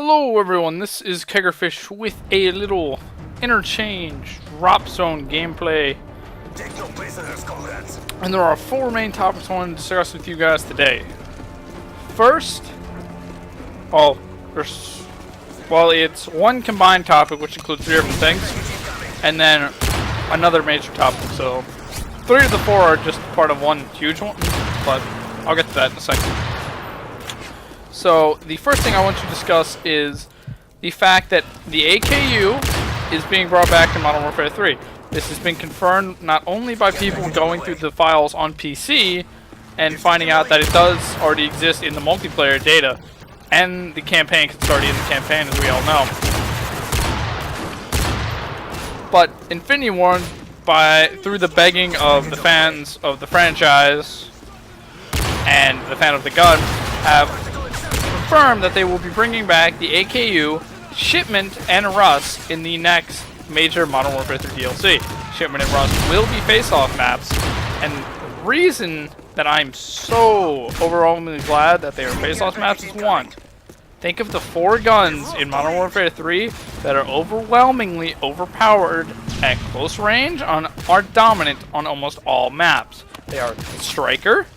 Hello everyone, this is Keggerfish with a little interchange drop zone gameplay. Take no prisoners, comrades. And there are four main topics I want to discuss with you guys today. First, it's one combined topic which includes three different things, and then another major topic. So, three of the four are just part of one huge one, but I'll get to that in a second. So, the first thing I want to discuss is the fact that the AKU is being brought back in Modern Warfare 3. This has been confirmed not only by people going through the files on PC and finding out that it does already exist in the multiplayer data, and the campaign can start in the campaign, as we all know. But Infinity Ward, through the begging of the fans of the franchise and the fan of the gun, have confirmed that they will be bringing back the AKU, Shipment, and Rust in the next major Modern Warfare 3 DLC. Shipment and Rust will be face-off maps, and the reason that I'm so overwhelmingly glad that they are face-off maps is one. Think of the four guns in Modern Warfare 3 that are overwhelmingly overpowered at close range are dominant on almost all maps. They are the Striker,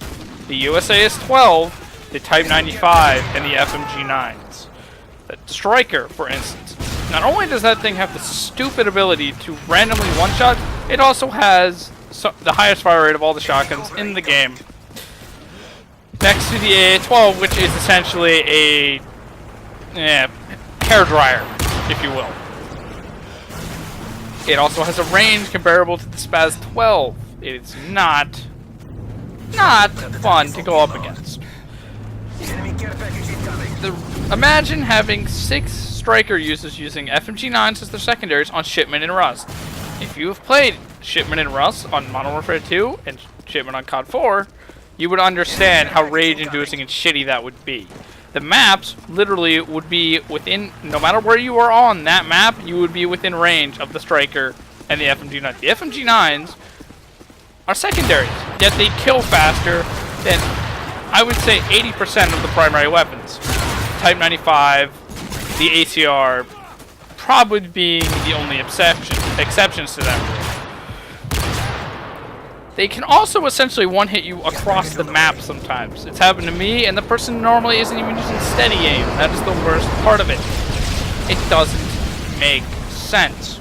the USAS-12, the Type 95, and the FMG9s. The Striker, for instance, not only does that thing have the stupid ability to randomly one-shot, it also has the highest fire rate of all the shotguns in the game. Next to the AA-12, which is essentially a hairdryer, if you will. It also has a range comparable to the SPAS-12. It's not fun to go up against. Imagine having 6 Striker users using FMG9s as their secondaries on Shipment and Rust. If you have played Shipment and Rust on Modern Warfare 2 and Shipment on COD 4, you would understand how rage-inducing and shitty that would be. The maps literally would be within, no matter where you are on that map, you would be within range of the Striker and the FMG9. The FMG9s are secondaries, yet they kill faster than, I would say, 80% of the primary weapons. Type 95, the ACR, probably being the only exceptions to that rule. They can also essentially one-hit you across the map sometimes. It's happened to me, and the person normally isn't even using steady aim. That is the worst part of it. It doesn't make sense.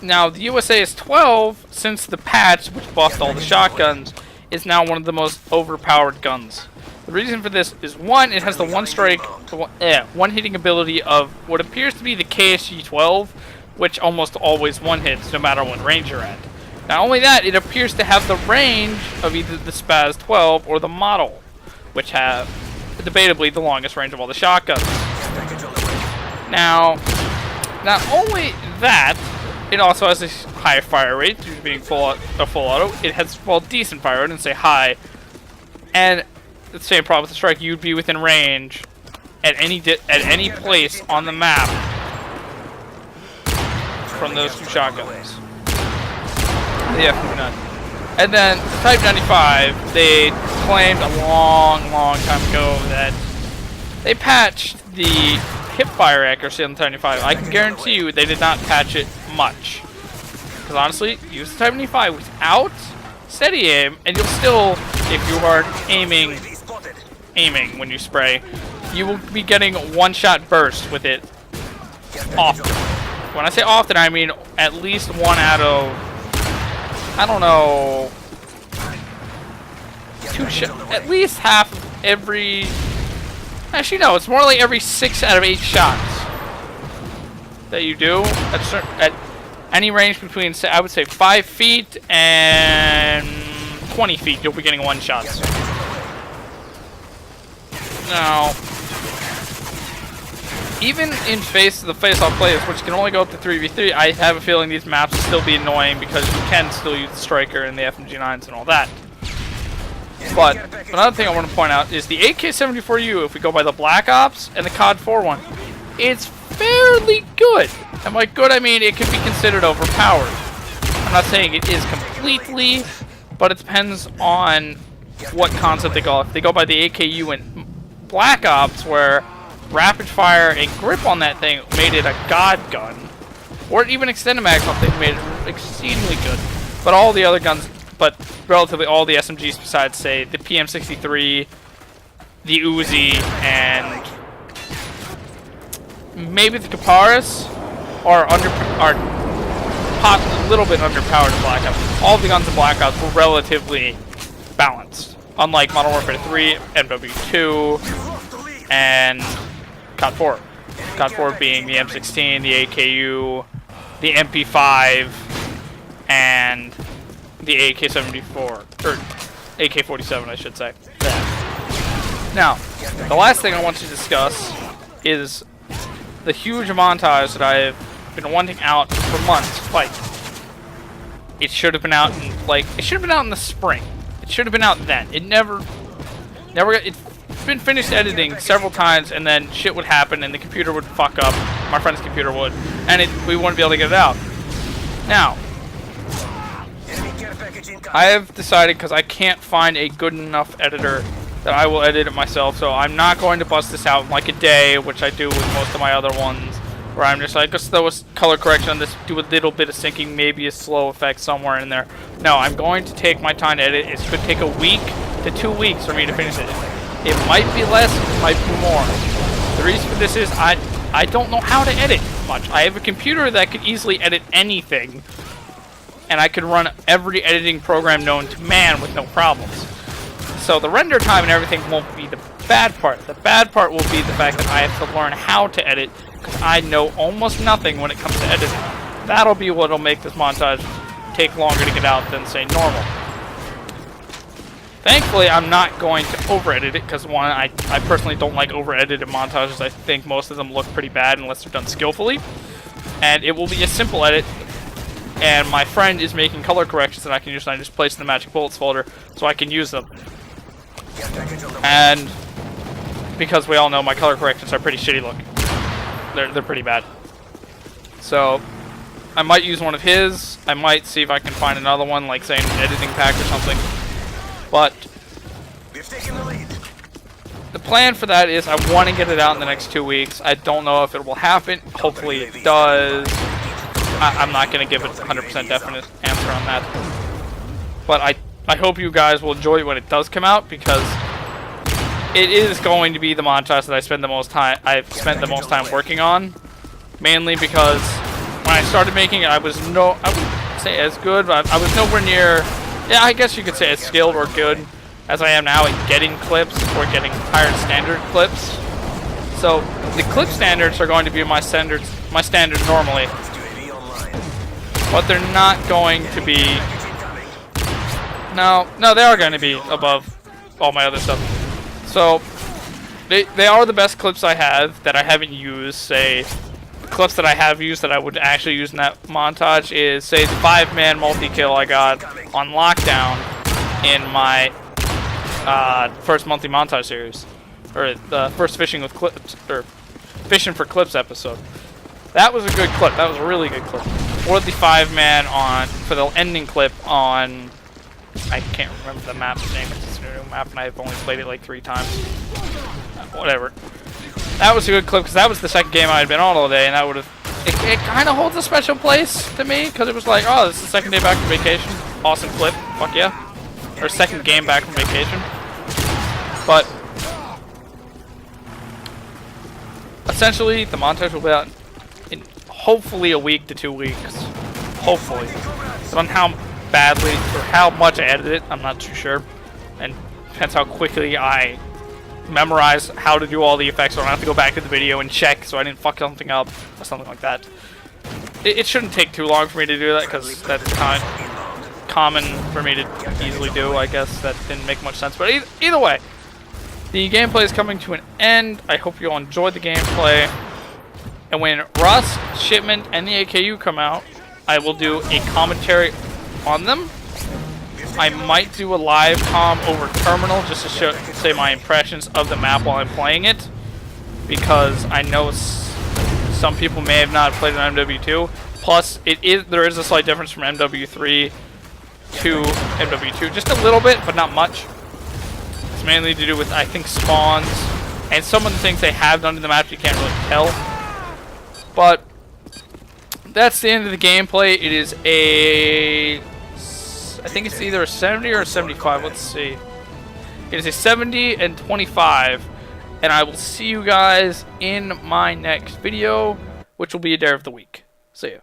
Now, the USAS-12, since the patch, which buffed all the shotguns, is now one of the most overpowered guns. The reason for this is, one, it has the one-hitting ability of what appears to be the KSG-12, which almost always one-hits no matter what range you're at. Not only that, it appears to have the range of either the SPAS-12 or the Model, which have, debatably, the longest range of all the shotguns. Now, not only that, it also has a high fire rate due to being full auto. It has, well, decent fire rate, and say high. And the same problem with the Strike, you'd be within range at any place on the map from those two shotguns. The FMG9. And then the Type 95, they claimed a long time ago that they patched the hipfire accuracy on the Type 95. I can guarantee you they did not patch it much. Because honestly, use the Type 95 without steady aim, and you'll still, if you are aiming when you spray, you will be getting one-shot bursts with it often. When I say often, I mean at least one out of, I don't know, at least half of every, actually no, it's more like every 6 out of 8 shots that you do at any range between, I would say, 5 feet and 20 feet, you'll be getting one-shots. Now, even in the face-off players, which can only go up to 3v3, I have a feeling these maps will still be annoying because you can still use the Striker and the FMG9s and all that. But another thing I want to point out is the Ak74u, if we go by the Black Ops and the COD 4 one, it's fairly good. And by good, I mean it can be considered overpowered. I'm not saying it is completely, but it depends on what concept they go. If they go by the AKU and Black Ops, where rapid fire and grip on that thing made it a god gun, or even extended mag something made it exceedingly good. But all the other guns, but relatively all the SMGs besides, say, the PM63, the Uzi, and maybe the Kaparis are a little bit underpowered in Black Ops. All of the guns in Black Ops were relatively balanced, unlike Modern Warfare 3, MW2, and COD 4. COD 4 being the M16, the AKU, the MP5, and the AK-74, or AK-47, I should say. Now, the last thing I want to discuss is the huge montage that I've been wanting out for months. Like, it should have been out in, it should have been out in the spring. It should have been out then. It never it's been finished editing several times, and then shit would happen, and the computer would fuck up. My friend's computer would, and we wouldn't be able to get it out. Now, I have decided, because I can't find a good enough editor, that I will edit it myself, so I'm not going to bust this out in like a day, which I do with most of my other ones, where I'm just like, let's throw a color correction on this, do a little bit of syncing, maybe a slow effect somewhere in there. No, I'm going to take my time to edit. It could take a week to 2 weeks for me to finish it. It might be less, it might be more. The reason for this is I don't know how to edit much. I have a computer that could easily edit anything, and I could run every editing program known to man with no problems. So the render time and everything won't be the bad part. The bad part will be the fact that I have to learn how to edit, because I know almost nothing when it comes to editing. That'll be what'll make this montage take longer to get out than, say, normal. Thankfully, I'm not going to over-edit it, because one, I personally don't like over-edited montages. I think most of them look pretty bad unless they're done skillfully. And it will be a simple edit, and my friend is making color corrections that I can use, and I just place in the Magic Bullets folder so I can use them. And because we all know my color corrections are pretty shitty looking. They're pretty bad. So I might use one of his. I might see if I can find another one, like say an editing pack or something. But the plan for that is I want to get it out in the next 2 weeks. I don't know if it will happen. Hopefully it does. I'm not going to give it a 100% definite answer on that. But I hope you guys will enjoy it when it does come out, because it is going to be the montage that I've spent the most time working on. Mainly because when I started making it, I wouldn't say as good, but I was nowhere near, yeah, I guess you could say as skilled or good as I am now at getting clips or getting higher standard clips. So the clip standards are going to be my standards normally, but they're not going to be. No, they are going to be above all my other stuff. So, they are the best clips I have that I haven't used. Say, the clips that I have used that I would actually use in that montage is, say, the 5-man multi-kill I got on Lockdown in my first monthly montage series. Or the first Fishing with Clips, or Fishing for Clips episode. That was a good clip. That was a really good clip. Or the 5-man for the ending clip on, I can't remember the map's name. It's a new map, and I've only played it like 3 times. Whatever. That was a good clip, because that was the second game I had been on all day, and that would have. It kind of holds a special place to me, because it was like, oh, this is the second day back from vacation. Awesome clip. Fuck yeah. Or second game back from vacation. But essentially, the montage will be out in hopefully a week to 2 weeks. Hopefully. But on how badly or how much I edit it, I'm not too sure, and depends how quickly I memorize how to do all the effects, so I don't have to go back to the video and check so I didn't fuck something up or something like that. It shouldn't take too long for me to do that, because that's kind of common for me to easily do. I guess that didn't make much sense, but either way, the gameplay is coming to an end. I hope you all enjoyed the gameplay, and when Rust, Shipment, and the AKU come out, I will do a commentary on them. I might do a live comm over terminal just to say my impressions of the map while I'm playing it, because I know some people may have not played an MW2. Plus, there is a slight difference from MW3 to MW2, just a little bit, but not much. It's mainly to do with, I think, spawns And some of the things they have done in the match you can't really tell. But that's the end of the gameplay. It is a... I think it's either a 70 or a 75. Let's see. It is a 70 and 25. And I will see you guys in my next video, which will be a Dare of the Week. See ya.